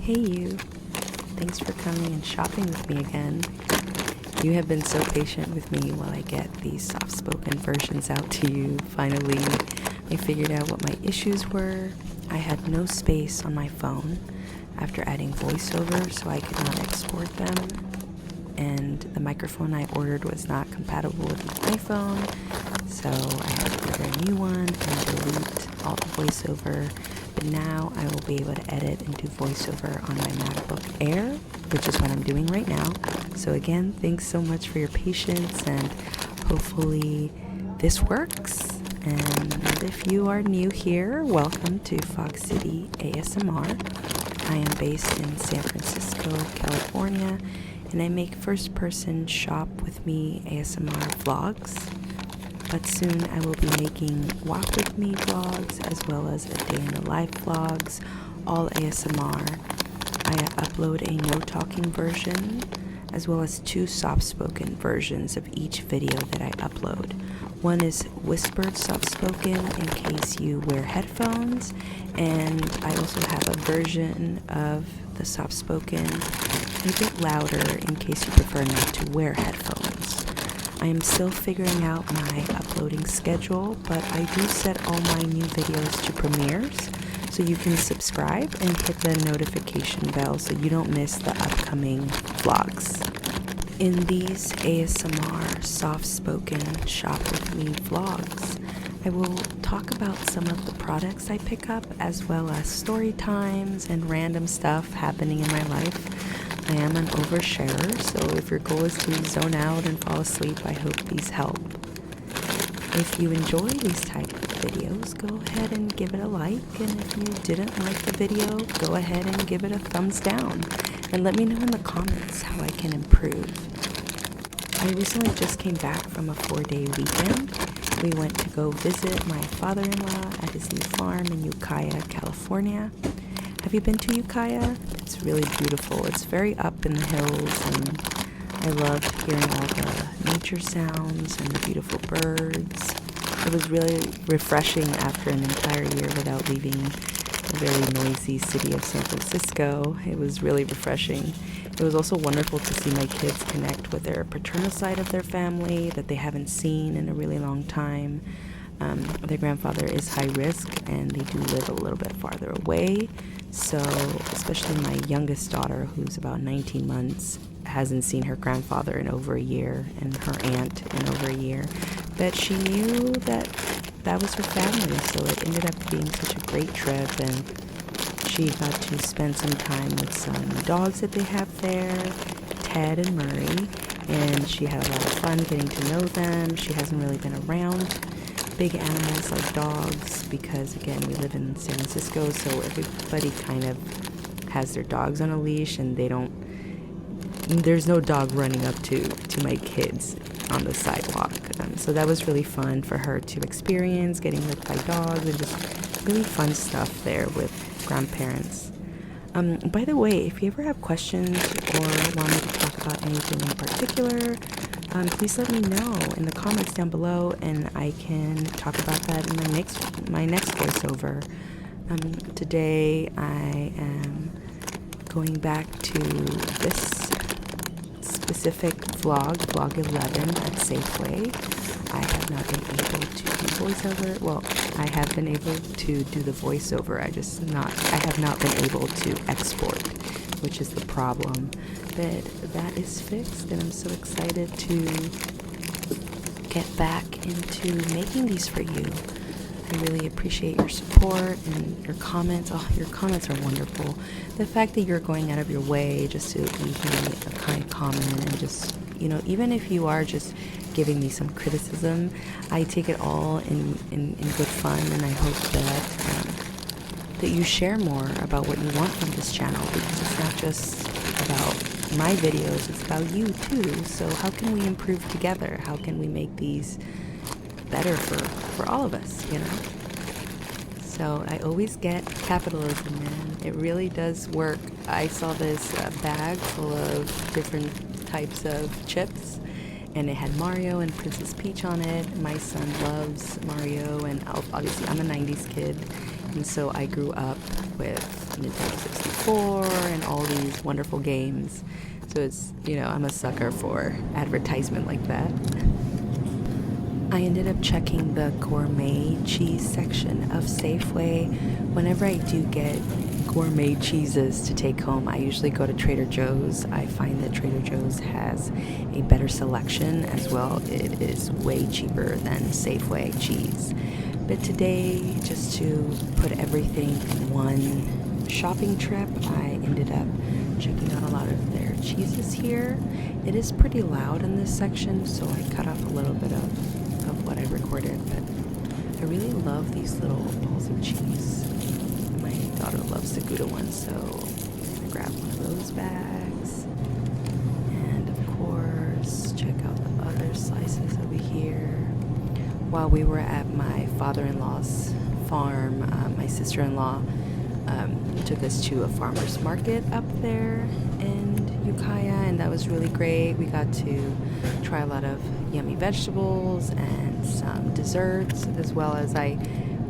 Hey you, thanks for coming and shopping with me again. You have been so patient with me while I get these soft-spoken versions out to you. Finally, I figured out what my issues were. I had no space on my phone after adding voiceover, so I could not export them. And the microphone I ordered was not compatible with my iPhone, so I had to order a new one and delete all the voiceover. But now I will be able to edit and do voiceover on my MacBook Air, which is what I'm doing right now. So again, thanks so much for your patience, and hopefully this works. And if you are new here, welcome to Fog City ASMR. I am based in San Francisco, California, and I make first-person shop with me ASMR vlogs. But soon I will be making walk with me vlogs as well as a day in the life vlogs, all ASMR. I upload a no talking version as well as 2 soft-spoken versions of each video that I upload. One is whispered soft-spoken in case you wear headphones, and I also have a version of the soft-spoken a bit louder in case you prefer not to wear headphones. I am still figuring out my uploading schedule, but I do set all my new videos to premieres, so you can subscribe and hit the notification bell so you don't miss the upcoming vlogs. In these ASMR soft-spoken shop with me vlogs, I will talk about some of the products I pick up as well as story times and random stuff happening in my life. I am an oversharer, so if your goal is to zone out and fall asleep, I hope these help. If you enjoy these type of videos, go ahead and give it a like, and if you didn't like the video, go ahead and give it a thumbs down, and let me know in the comments how I can improve. I recently just came back from a 4-day weekend. We went to go visit my father-in-law at his new farm in Ukiah, California. Have you been to Ukiah? It's really beautiful. It's very up in the hills, and I loved hearing all the nature sounds and the beautiful birds. It was really refreshing after an entire year without leaving the very noisy city of San Francisco. It was really refreshing. It was also wonderful to see my kids connect with their paternal side of their family that they haven't seen in a really long time. Their grandfather is high risk, and they do live a little bit farther away. So, especially my youngest daughter, who's about 19 months, hasn't seen her grandfather in over a year, and her aunt in over a year. But she knew that that was her family, so it ended up being such a great trip, and she got to spend some time with some dogs that they have there, Ted and Murray, and she had a lot of fun getting to know them. She hasn't really been around big animals like dogs because, again, we live in San Francisco, so everybody kind of has their dogs on a leash, and there's no dog running up to my kids on the sidewalk. So that was really fun for her to experience, getting licked by dogs, and just really fun stuff there with grandparents. By the way, if you ever have questions or want me to talk about anything in particular, please let me know in the comments down below, and I can talk about that in my next voiceover. Today I am going back to this specific vlog 11 at Safeway. I have not been able to do voiceover. Well, I have been able to do the voiceover. I have not been able to export, which is the problem. But that is fixed, and I'm so excited to get back into making these for you. I really appreciate your support and your comments. Oh, your comments are wonderful. The fact that you're going out of your way just to leave me a kind comment, and just, even if you are just giving me some criticism, I take it all in good fun, and I hope that you share more about what you want from this channel, because it's not just about my videos, it's about you too. So how can we improve together? How can we make these better for all of us, So I always get capitalism, man. It really does work. I saw this bag full of different types of chips, and it had Mario and Princess Peach on it. My son loves Mario, and obviously I'm a 90s kid, And so I grew up with Nintendo 64 and all these wonderful games. So it's, I'm a sucker for advertisement like that. I ended up checking the gourmet cheese section of Safeway. Whenever I do get gourmet cheeses to take home, I usually go to Trader Joe's. I find that Trader Joe's has a better selection as well. It is way cheaper than Safeway cheese. But today, just to put everything in one shopping trip, I ended up checking out a lot of their cheeses here. It is pretty loud in this section, so I cut off a little bit of what I recorded, but I really love these little balls of cheese. My daughter loves the Gouda one, so I grabbed one of those bags. And of course, check out the other slices over here. While we were at my father-in-law's farm, my sister-in-law took us to a farmer's market up there in Ukiah, and that was really great. We got to try a lot of yummy vegetables and some desserts, as well as I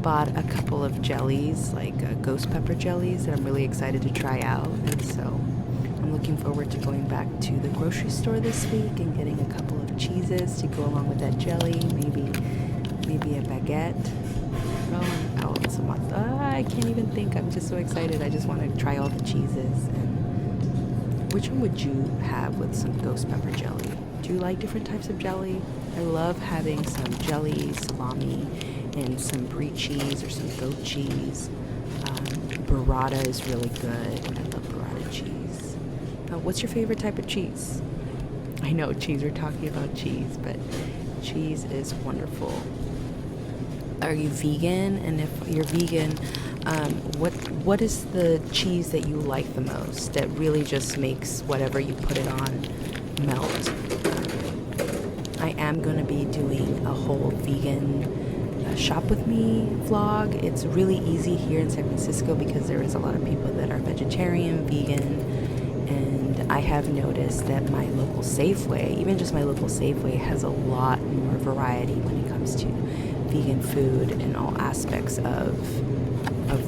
bought a couple of jellies, like ghost pepper jellies, that I'm really excited to try out. And so I'm looking forward to going back to the grocery store this week and getting a couple of cheeses to go along with that jelly, maybe a baguette. I can't even think. I'm just so excited. I just want to try all the cheeses. And which one would you have with some ghost pepper jelly? Do you like different types of jelly? I love having some jelly, salami, and some brie cheese or some goat cheese. Burrata is really good. I love burrata cheese. What's your favorite type of cheese? I know, cheese, we're talking about cheese, but cheese is wonderful. Are you vegan? And if you're vegan, what is the cheese that you like the most that really just makes whatever you put it on melt? I am going to be doing a whole vegan shop with me vlog. It's really easy here in San Francisco because there is a lot of people that are vegetarian, vegan, and I have noticed that my local Safeway, even just my local Safeway, has a lot more variety when it comes to vegan food and all aspects of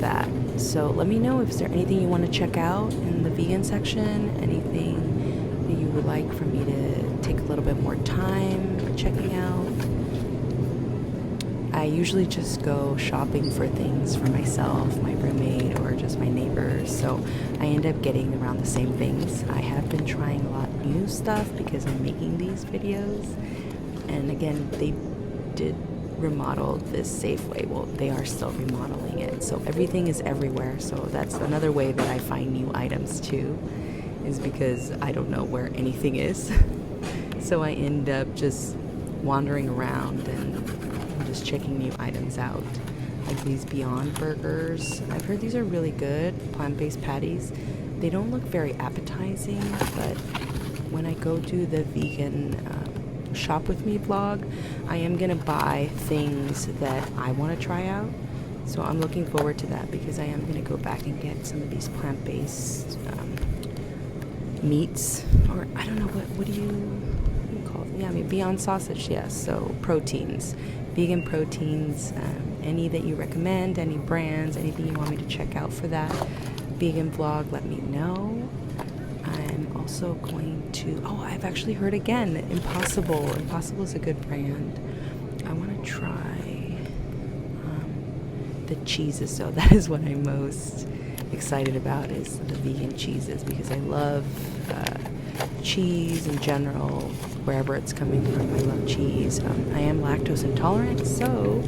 that. So let me know if there's anything you want to check out in the vegan section, anything that you would like for me to take a little bit more time checking out. I usually just go shopping for things for myself, my roommate, or just my neighbors, so I end up getting around the same things. I have been trying a lot of new stuff because I'm making these videos, and again, they did remodel this Safeway. Well, they are still remodeling it, so everything is everywhere. So that's another way that I find new items too, is because I don't know where anything is. So I end up just wandering around and just checking new items out. Like these Beyond Burgers, I've heard these are really good, plant-based patties. They don't look very appetizing, but when I go do the vegan shop with me vlog, I am gonna buy things that I want to try out. So I'm looking forward to that because I am gonna go back and get some of these plant-based meats, or I don't know what do you call it? Yeah, I mean Beyond Sausage. Yes. So proteins, vegan proteins. Any that you recommend, any brands, anything you want me to check out for that vegan vlog, let me know. I'm also going to, I've actually heard again, Impossible. Impossible is a good brand. I want to try the cheeses, so that is what I'm most excited about, is the vegan cheeses, because I love cheese in general, wherever it's coming from. I love cheese. I am lactose intolerant, so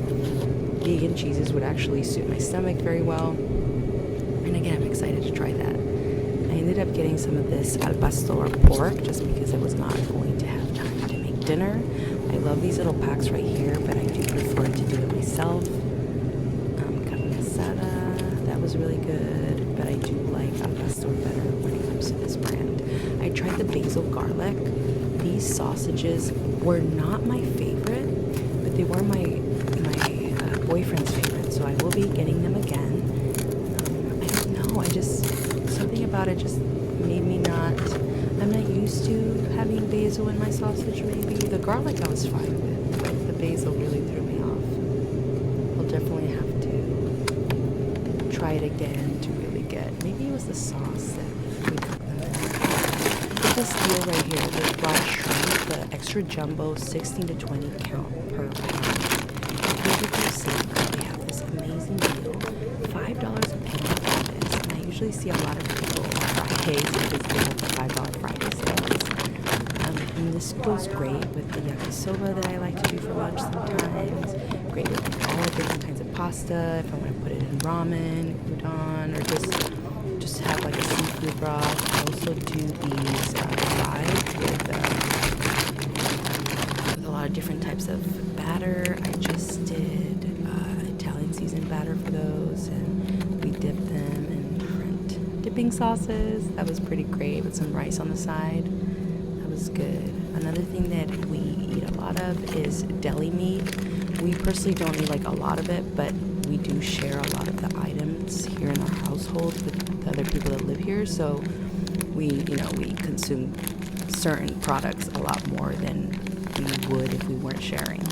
vegan cheeses would actually suit my stomach very well. And again, I'm excited to try that. I ended up getting some of this al pastor pork just because I was not going to have time to make dinner. I love these little packs right here, but I do prefer to do it myself. Carne asada, that was really good, but I do like al pastor better when it comes to this brand. I tried the basil garlic. These sausages were not my favorite, but they were my boyfriend's favorite, so I will be getting them again. I don't know, something about it just made me I'm not used to having basil in my sausage. Maybe the garlic I was fine with, but the basil really threw me off. We'll definitely have to try it again to really get, maybe it was the sauce that we cooked them in. Get this deal right here, the fried shrimp, the extra jumbo, 16 to 20 count per pound. If you go to Safeway, they have this amazing deal, $5 a penny for this, and I usually see a lot of people on Fridays because they have the $5 Friday sales. And this goes great with the yakisoba that I like to do for lunch sometimes. Great with all different kinds of pasta, if I want to put it in ramen, udon, or just have like a seafood broth. I also do these fried with a lot of different types of batter. I just did Italian seasoned batter for those, and we dipped them in different dipping sauces. That was pretty great with some rice on the side. Was good. Another thing that we eat a lot of is deli meat. We personally don't eat like a lot of it, but we do share a lot of the items here in our household with the other people that live here. So we consume certain products a lot more than we would if we weren't sharing.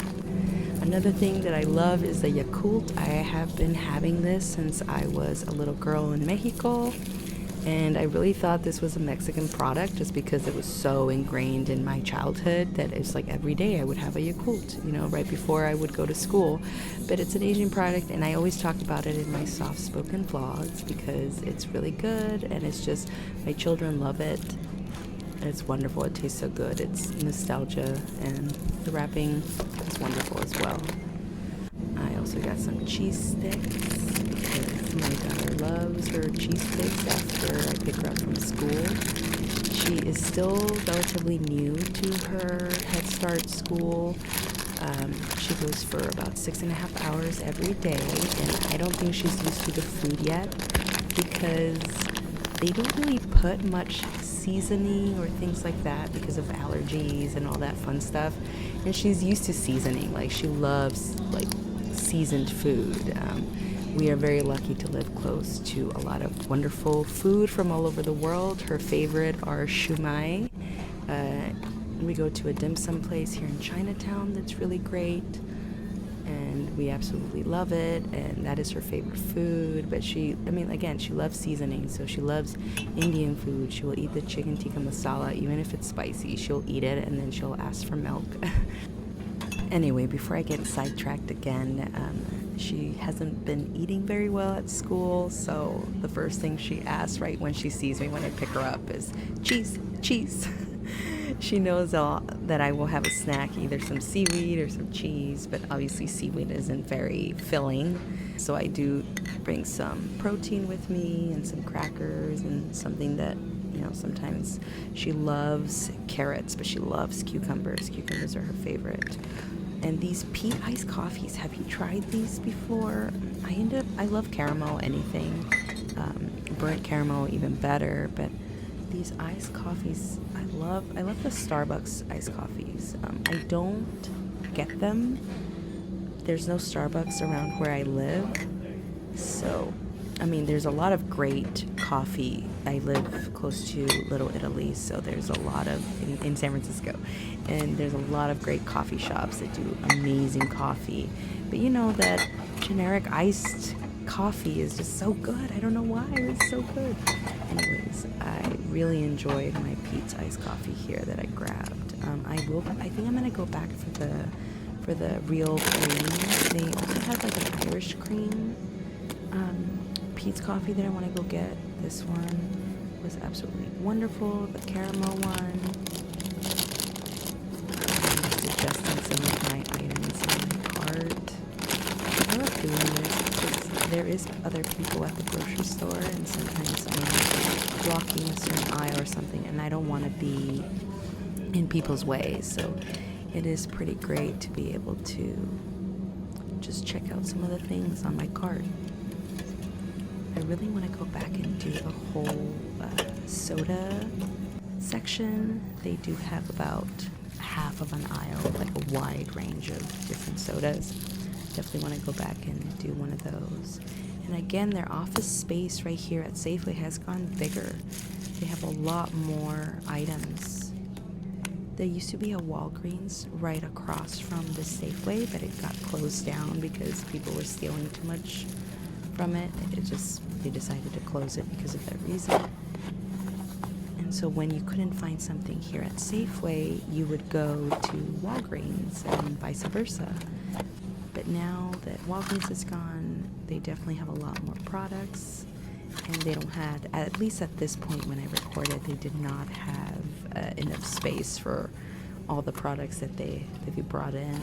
Another thing that I love is the Yakult. I have been having this since I was a little girl in Mexico. And I really thought this was a Mexican product just because it was so ingrained in my childhood that it's like every day I would have a Yakult, right before I would go to school. But it's an Asian product, and I always talk about it in my soft-spoken vlogs because it's really good, and it's just, my children love it. And it's wonderful. It tastes so good. It's nostalgia, and the wrapping is wonderful as well. I also got some cheese sticks. My daughter loves her cheese sticks after I pick her up from school. She is still relatively new to her Head Start school. She goes for about 6.5 hours every day, and I don't think she's used to the food yet because they don't really put much seasoning or things like that because of allergies and all that fun stuff. And she's used to seasoning. Like, she loves seasoned food. We are very lucky to live close to a lot of wonderful food from all over the world. Her favorite are shumai. We go to a dim sum place here in Chinatown that's really great, and we absolutely love it, and that is her favorite food. But she loves seasoning, so she loves Indian food. She will eat the chicken tikka masala, even if it's spicy. She'll eat it, and then she'll ask for milk. Anyway, before I get sidetracked again, she hasn't been eating very well at school, so the first thing she asks right when she sees me when I pick her up is, cheese, cheese. She knows that I will have a snack, either some seaweed or some cheese, but obviously seaweed isn't very filling. So I do bring some protein with me and some crackers and something that, sometimes she loves carrots, but she loves cucumbers. Cucumbers are her favorite. And these peat iced coffees, have you tried these before? I love caramel, anything. Burnt caramel, even better. But these iced coffees, I love the Starbucks iced coffees. I don't get them. There's no Starbucks around where I live. So, there's a lot of great coffee. I live close to Little Italy, so there's a lot of, in San Francisco, and there's a lot of great coffee shops that do amazing coffee. But that generic iced coffee is just so good. I don't know why, it's so good. Anyways, I really enjoyed my Pete's iced coffee here that I grabbed. I think I'm gonna go back for the real cream. They also had like an Irish cream Pete's coffee that I want to go get. This one was absolutely wonderful. The caramel one. I'm just adjusting some of my items in my cart. I love doing this because there is other people at the grocery store, and sometimes I'm blocking a certain aisle or something, and I don't want to be in people's way. So it is pretty great to be able to just check out some of the things on my cart. I really want to go back and do the whole soda section. They do have about half of an aisle, like a wide range of different sodas. Definitely want to go back and do one of those. And again, their office space right here at Safeway has gone bigger. They have a lot more items. There used to be a Walgreens right across from the Safeway, but it got closed down because people were stealing too much from it. It just they decided to close it because of that reason. And so when you couldn't find something here at Safeway, you would go to Walgreens and vice versa. But now that Walgreens is gone, they definitely have a lot more products, and they don't have, at least at this point when I recorded, they did not have enough space for all the products that they brought in.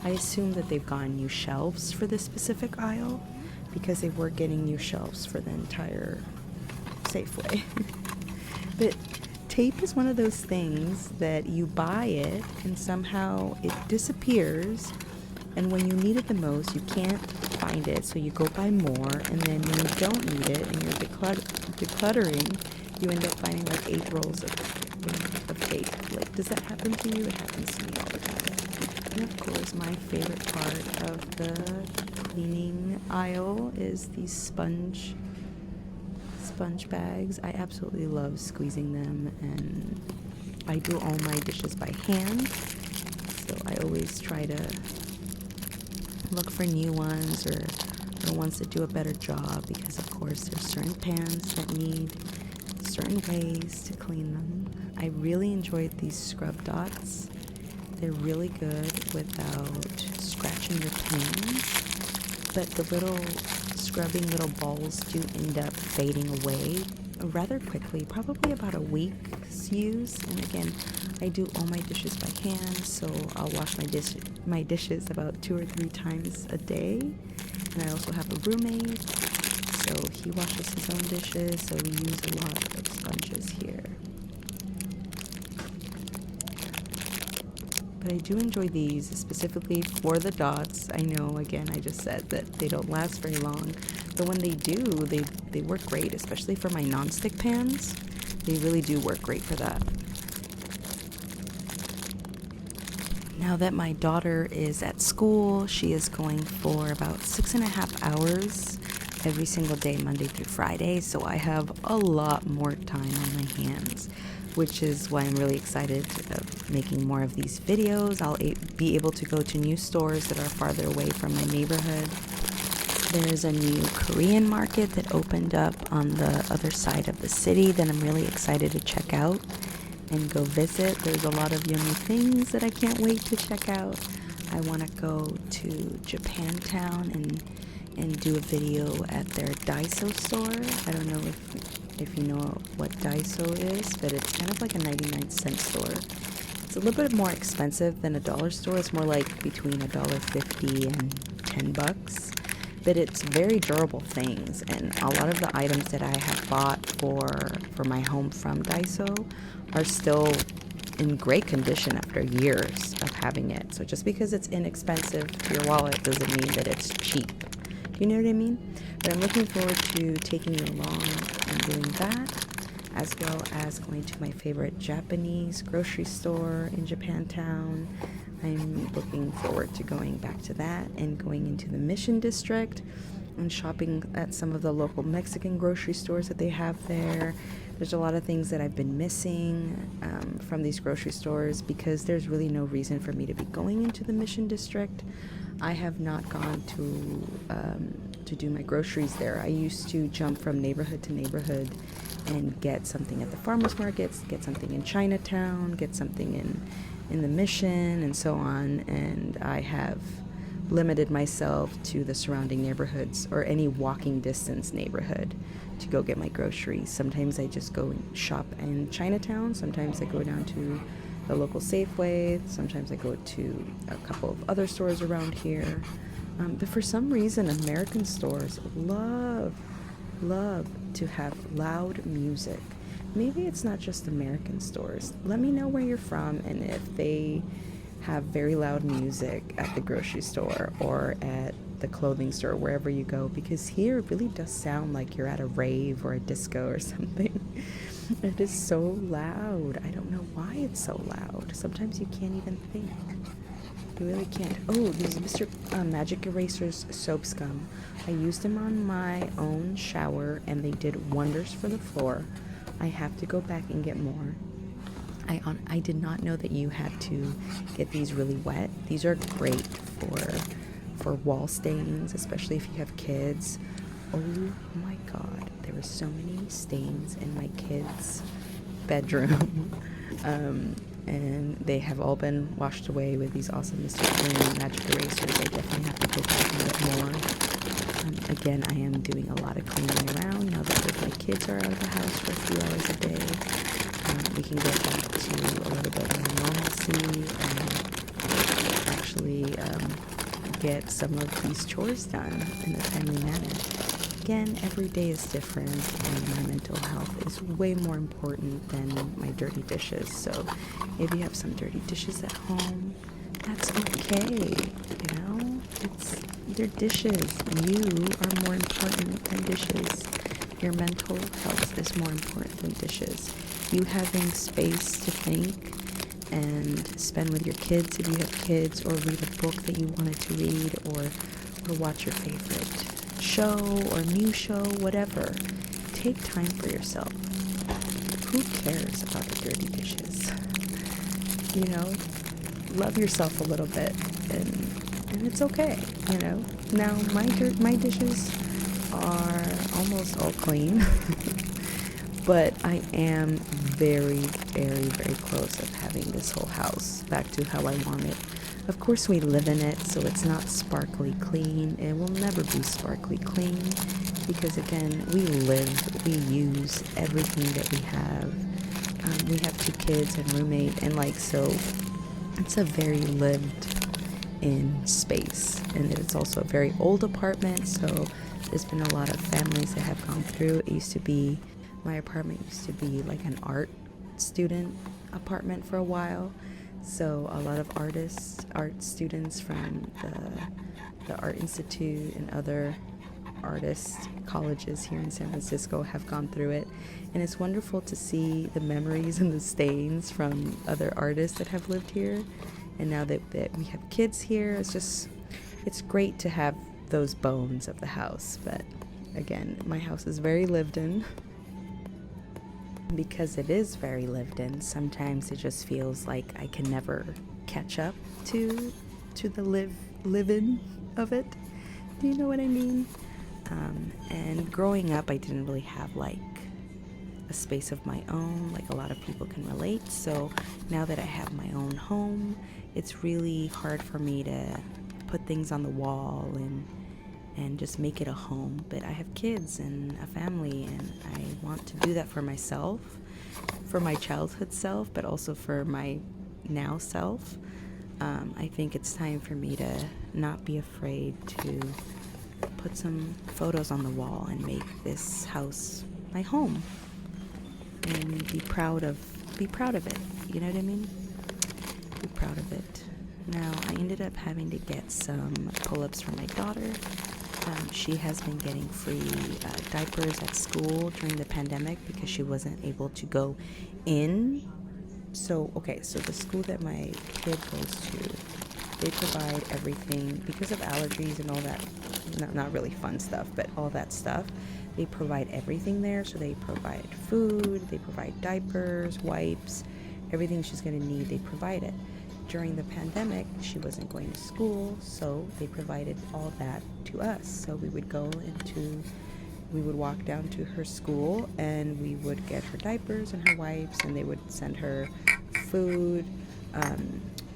I assume that they've gotten new shelves for this specific aisle because they were getting new shelves for the entire Safeway. But tape is one of those things that you buy it and somehow it disappears, and when you need it the most, you can't find it, so you go buy more, and then when you don't need it and you're decluttering, you end up finding like 8 rolls of tape. Like, does that happen to you? It happens to me all the time. And of course, my favorite part of the cleaning aisle is these sponge bags. I absolutely love squeezing them, and I do all my dishes by hand, so I always try to look for new ones or ones that do a better job, because of course there's certain pans that need certain ways to clean them. I really enjoyed these scrub dots. They're really good without scratching your pans, but the little scrubbing little balls do end up fading away rather quickly, probably about a week's use. And again, I do all my dishes by hand, so I'll wash my dishes about 2 or 3 times a day. And I also have a roommate, so he washes his own dishes, so we use a lot of sponges here. But I do enjoy these, specifically for the dots. I know, again, I just said that they don't last very long, but when they do, they work great, especially for my non-stick pans. They really do work great for that. Now that my daughter is at school, she is going for about 6.5 hours every single day, Monday through Friday, so I have a lot more time on my hands, which is why I'm really excited of making more of these videos. I'll be able to go to new stores that are farther away from my neighborhood. There is a new Korean market that opened up on the other side of the city that I'm really excited to check out and go visit. There's a lot of yummy things that I can't wait to check out. I want to go to Japantown and do a video at their Daiso store. I don't know if you know what Daiso is, but it's kind of like a 99-cent store. It's a little bit more expensive than a dollar store. It's more like between $1.50 and $10, but it's very durable things, and a lot of the items that I have bought for my home from Daiso are still in great condition after years of having it. So just because it's inexpensive to your wallet doesn't mean that it's cheap. You know what I mean? But I'm looking forward to taking you along and doing that, as well as going to my favorite Japanese grocery store in Japantown. I'm looking forward to going back to that and going into the Mission District and shopping at some of the local Mexican grocery stores that they have there. There's a lot of things that I've been missing from these grocery stores because there's really no reason for me to be going into the Mission District. I have not gone to do my groceries there. I used to jump from neighborhood to neighborhood and get something at the farmers markets, get something in Chinatown, get something in the Mission, and so on. And I have limited myself to the surrounding neighborhoods or any walking distance neighborhood to go get my groceries. Sometimes I just go and shop in Chinatown. Sometimes I go down to the local Safeway. Sometimes I go to a couple of other stores around here. But for some reason, American stores love to have loud music. Maybe it's not just American stores. Let me know where you're from and if they have very loud music at the grocery store or at the clothing store, wherever you go, because here it really does sound like you're at a rave or a disco or something. It is so loud. I don't know why it's so loud. Sometimes you can't even think. You really can't. Oh, these Mr. Magic Eraser's soap scum. I used them on my own shower and they did wonders for the floor. I have to go back and get more. I did not know that you had to get these really wet. These are great for wall stains, especially if you have kids. oh my god, there were so many stains in my kids' bedroom. And they have all been washed away with these awesome Mr. Clean magic erasers. I definitely have to go back and get more. Again, I am doing a lot of cleaning around now that both my kids are out of the house for a few hours a day. We can get back to a little bit more normalcy and actually get some of these chores done in a timely manner. Again, every day is different, and my mental health is way more important than my dirty dishes. So if you have some dirty dishes at home, that's okay, you know? They're dishes. You are more important than dishes. Your mental health is more important than dishes. You having space to think and spend with your kids if you have kids, or read a book that you wanted to read, or watch your favorite show or new show, whatever. Take time for yourself. Who cares about the dirty dishes? You know, love yourself a little bit, and it's okay, you know. Now my dishes are almost all clean, but I am very, very, very close of having this whole house back to how I want it. Of course, we live in it, so it's not sparkly clean. It will never be sparkly clean because, again, we live, we use everything that we have. We have 2 kids and roommate, and so it's a very lived-in space. And it's also a very old apartment, so there's been a lot of families that have gone through. My apartment used to be like an art student apartment for a while. So a lot of art students from the Art Institute and other artist colleges here in San Francisco have gone through it. And it's wonderful to see the memories and the stains from other artists that have lived here. And now that we have kids here, it's great to have those bones of the house. But again, my house is very lived in. Because it is very lived in, sometimes it just feels like I can never catch up to the live-in of it. Do you know what I mean? And growing up, I didn't really have like a space of my own, like a lot of people can relate. So now that I have my own home, it's really hard for me to put things on the wall and just make it a home. But I have kids and a family, and I want to do that for myself, for my childhood self, but also for my now self. I think it's time for me to not be afraid to put some photos on the wall and make this house my home, and be proud of it. You know what I mean? Be proud of it. Now, I ended up having to get some pull-ups for my daughter. She has been getting free diapers at school during the pandemic because she wasn't able to go in. So the school that my kid goes to, they provide everything because of allergies and all that, not really fun stuff, but all that stuff. They provide everything there. So they provide food, they provide diapers, wipes, everything she's going to need, they provide it. During the pandemic, she wasn't going to school, so they provided all that to us. So we would walk down to her school, and we would get her diapers and her wipes, and they would send her food.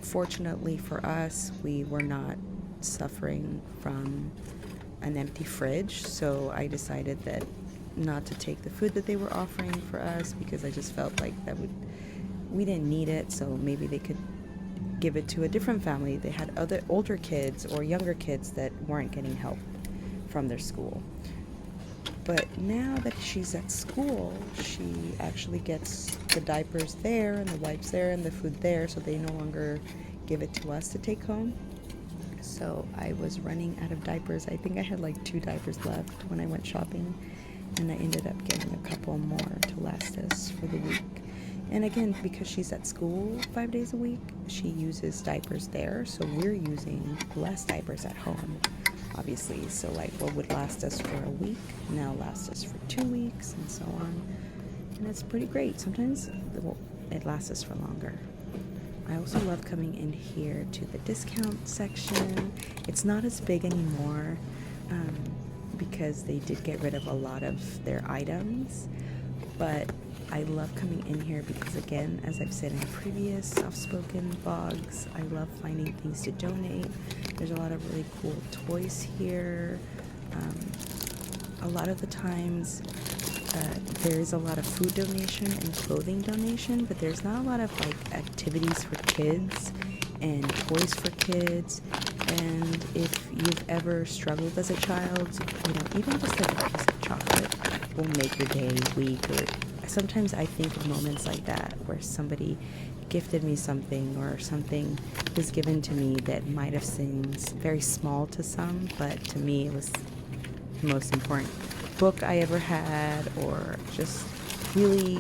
Fortunately for us, we were not suffering from an empty fridge, so I decided that not to take the food that they were offering for us because I just felt like we didn't need it, so maybe they could give it to a different family. They had other older kids or younger kids that weren't getting help from their school. But now that she's at school, she actually gets the diapers there and the wipes there and the food there, so they no longer give it to us to take home. So I was running out of diapers. I think I had like 2 diapers left when I went shopping, and I ended up getting a couple more to last us for the week. And again, because she's at school 5 days a week, she uses diapers there, so we're using less diapers at home, obviously. So like what would last us for a week now lasts us for 2 weeks, and so on. And it's pretty great. Sometimes it lasts us for longer. I also love coming in here to the discount section. It's not as big anymore. because they did get rid of a lot of their items. But I love coming in here because, again, as I've said in previous soft-spoken vlogs, I love finding things to donate. There's a lot of really cool toys here. A lot of the times there's a lot of food donation and clothing donation, but there's not a lot of like activities for kids and toys for kids. And if you've ever struggled as a child, you know, even just like a piece of chocolate will make your day, week, or sometimes I think of moments like that where somebody gifted me something or something was given to me that might have seemed very small to some, but to me it was the most important book I ever had, or just really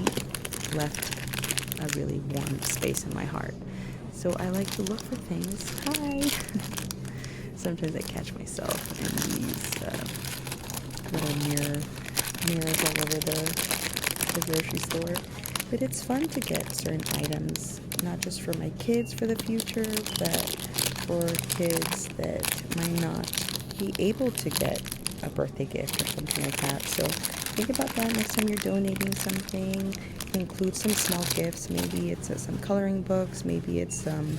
left a really warm space in my heart. So I like to look for things. Hi! Sometimes I catch myself in these little mirrors all over the grocery store. But it's fun to get certain items, not just for my kids for the future, but for kids that might not be able to get a birthday gift or something like that. So think about that next time you're donating something. Include some small gifts. Maybe it's some coloring books, maybe it's some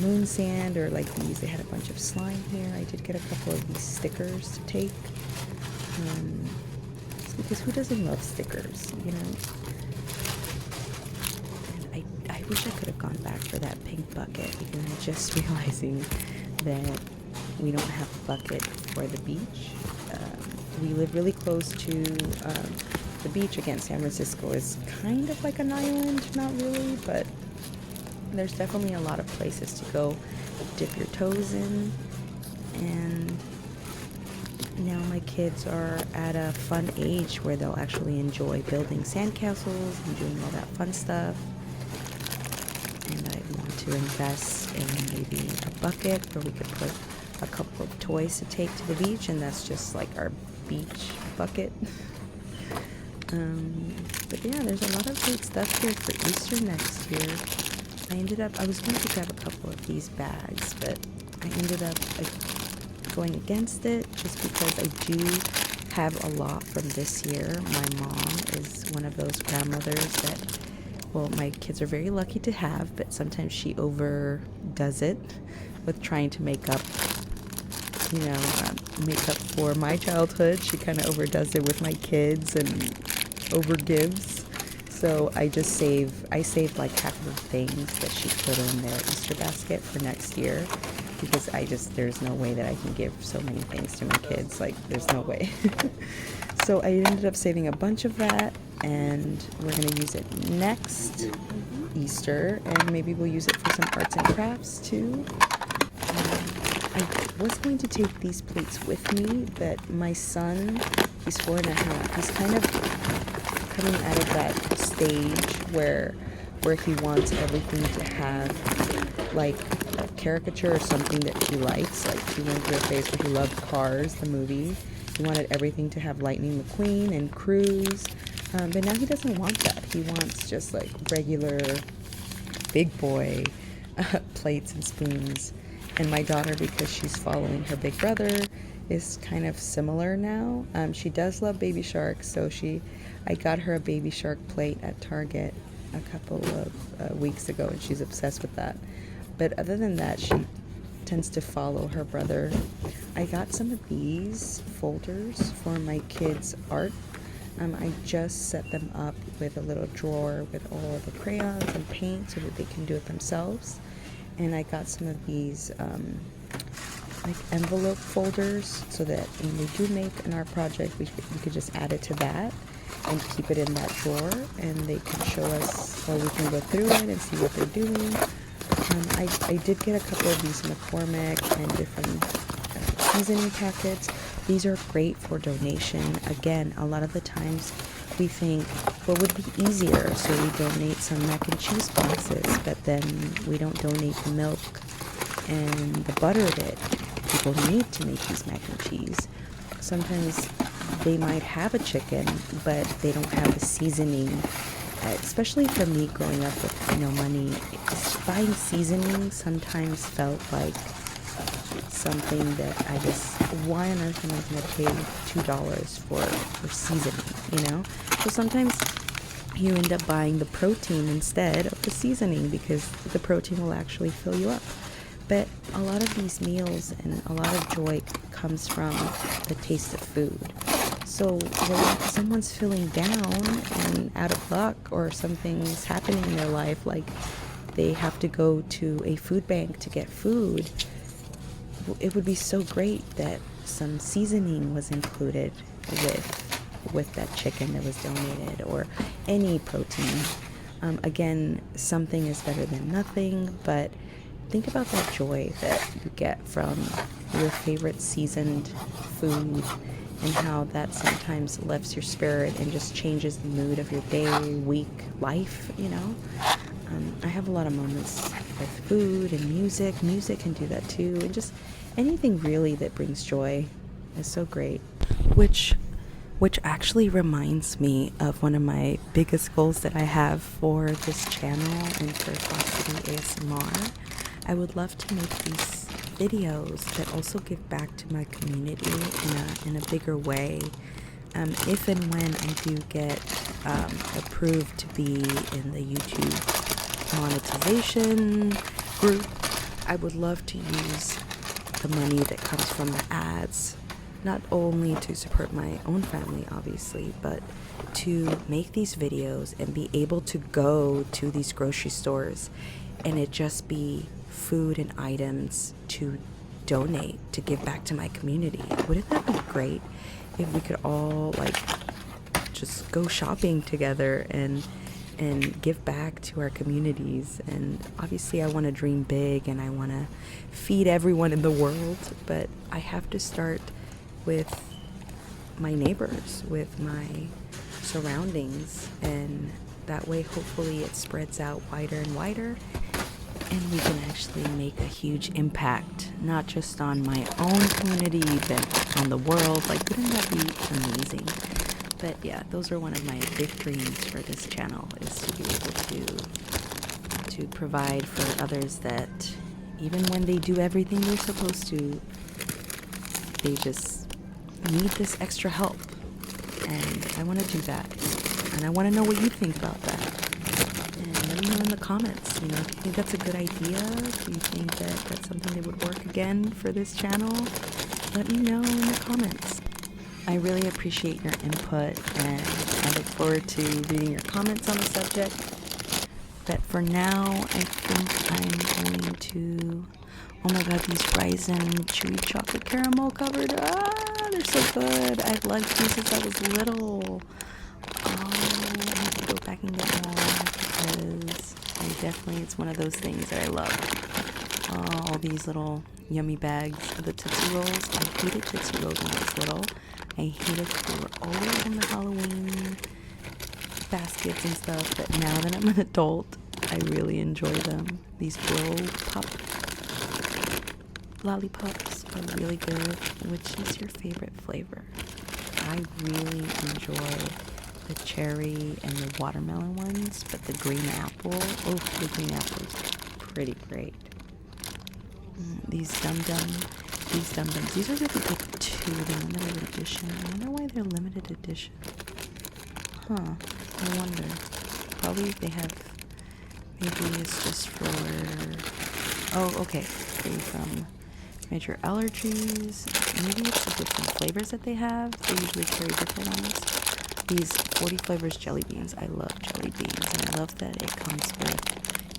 moon sand, or like these. They had a bunch of slime here. I did get a couple of these stickers to take, because who doesn't love stickers, you know? And I wish I could have gone back for that pink bucket, because I'm just realizing that we don't have a bucket for the beach. We live really close to the beach. Again, San Francisco is kind of like an island, not really, but there's definitely a lot of places to go dip your toes in. And now my kids are at a fun age where they'll actually enjoy building sandcastles and doing all that fun stuff. And I want to invest in maybe a bucket where we could put a couple of toys to take to the beach, and that's just like our beach bucket. But yeah, there's a lot of great stuff here for Easter next year. I was going to grab a couple of these bags, but I ended up going against it just because I do have a lot from this year. My mom is one of those grandmothers that, well, my kids are very lucky to have, but sometimes she overdoes it with trying to make up for my childhood. She kind of overdoes it with my kids and overgives. So I saved like half of the things that she put in their Easter basket for next year, because there's no way that I can give so many things to my kids. Like, there's no way. So I ended up saving a bunch of that, and we're going to use it next Easter, and maybe we'll use it for some arts and crafts too. I was going to take these plates with me, but my son, he's 4.5, he's kind of coming out of that stage where he wants everything to have like a caricature or something that he likes. Like, he went through a phase where he loved Cars, the movie. He wanted everything to have Lightning McQueen and Cruise, but now he doesn't want that. He wants just like regular big boy plates and spoons. And my daughter, because she's following her big brother, is kind of similar now. She does love Baby Shark, so I got her a Baby Shark plate at Target a couple of weeks ago, and she's obsessed with that. But other than that, she tends to follow her brother. I got some of these folders for my kids' art. I just set them up with a little drawer with all the crayons and paint so that they can do it themselves. And I got some of these like envelope folders so that when we do make an art project, we could just add it to that and keep it in that drawer, and they can show us, or we can go through it and see what they're doing. I did get a couple of these McCormick and different seasoning packets. These are great for donation. Again, a lot of the times we think, what would be easier? So we donate some mac and cheese boxes, but then we don't donate the milk and the butter that people need to make these mac and cheese. Sometimes they might have a chicken, but they don't have the seasoning. Especially for me, growing up with no money, buying seasoning sometimes felt like something that I just, why on earth am I going to pay $2 for seasoning, you know? So sometimes you end up buying the protein instead of the seasoning because the protein will actually fill you up. But a lot of these meals and a lot of joy comes from the taste of food. So when someone's feeling down and out of luck, or something's happening in their life, like they have to go to a food bank to get food, it would be so great that some seasoning was included with that chicken that was donated, or any protein. Again, something is better than nothing, but think about that joy that you get from your favorite seasoned food, and how that sometimes lifts your spirit and just changes the mood of your day, week, life, you know? I have a lot of moments with food and music. Music can do that too, and just anything really that brings joy is so great. Which actually reminds me of one of my biggest goals that I have for this channel and for Foxy ASMR. I would love to make these videos that also give back to my community in a bigger way. If and when I do get approved to be in the YouTube monetization group, I would love to use the money that comes from the ads, not only to support my own family, obviously, but to make these videos and be able to go to these grocery stores and it just be food and items to donate, to give back to my community. Wouldn't that be great if we could all like just go shopping together and give back to our communities? And obviously I want to dream big and I want to feed everyone in the world, but I have to start with my neighbors, with my surroundings, and that way hopefully it spreads out wider and wider, and we can actually make a huge impact, not just on my own community, but on the world. Like, wouldn't that be amazing? But yeah, those are one of my big dreams for this channel, is to be able to provide for others that even when they do everything they're supposed to, they just need this extra help. And I want to do that. And I want to know what you think about that. And let me know in the comments, you know, do you think that's a good idea? Do you think that that's something that would work again for this channel? Let me know in the comments. I really appreciate your input, and I look forward to reading your comments on the subject. But for now, I think I'm going to... Oh my god, these Ryzen chewy chocolate caramel covered. They're so good. I've liked these since I was little. I have to go back and get more because it's one of those things that I love. All these little yummy bags of the Tootsie Rolls. I hated Tootsie Rolls when I was little. I hated that they were always in the Halloween baskets and stuff, but now that I'm an adult, I really enjoy them. These blow pop lollipops are really good. Which is your favorite flavor? I really enjoy the cherry and the watermelon ones, but the green apple, the green apple is pretty great. These dum-dums, these are really good too, the limited edition. I wonder why they're limited edition. I wonder. Probably they have, maybe it's just for, okay, free from major allergies. Maybe it's the different flavors that they have. They usually carry different ones. These 40 flavors jelly beans. I love jelly beans, and I love that it comes with,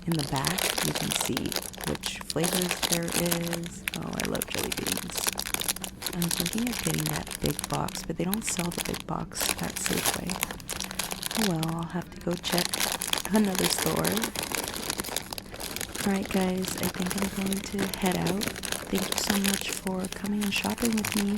in the back, you can see which flavors there is. Oh, I love jelly beans. I'm thinking of getting that big box, but they don't sell the big box at Safeway. Oh well, I'll have to go check another store. Alright guys, I think I'm going to head out. Thank you so much for coming and shopping with me.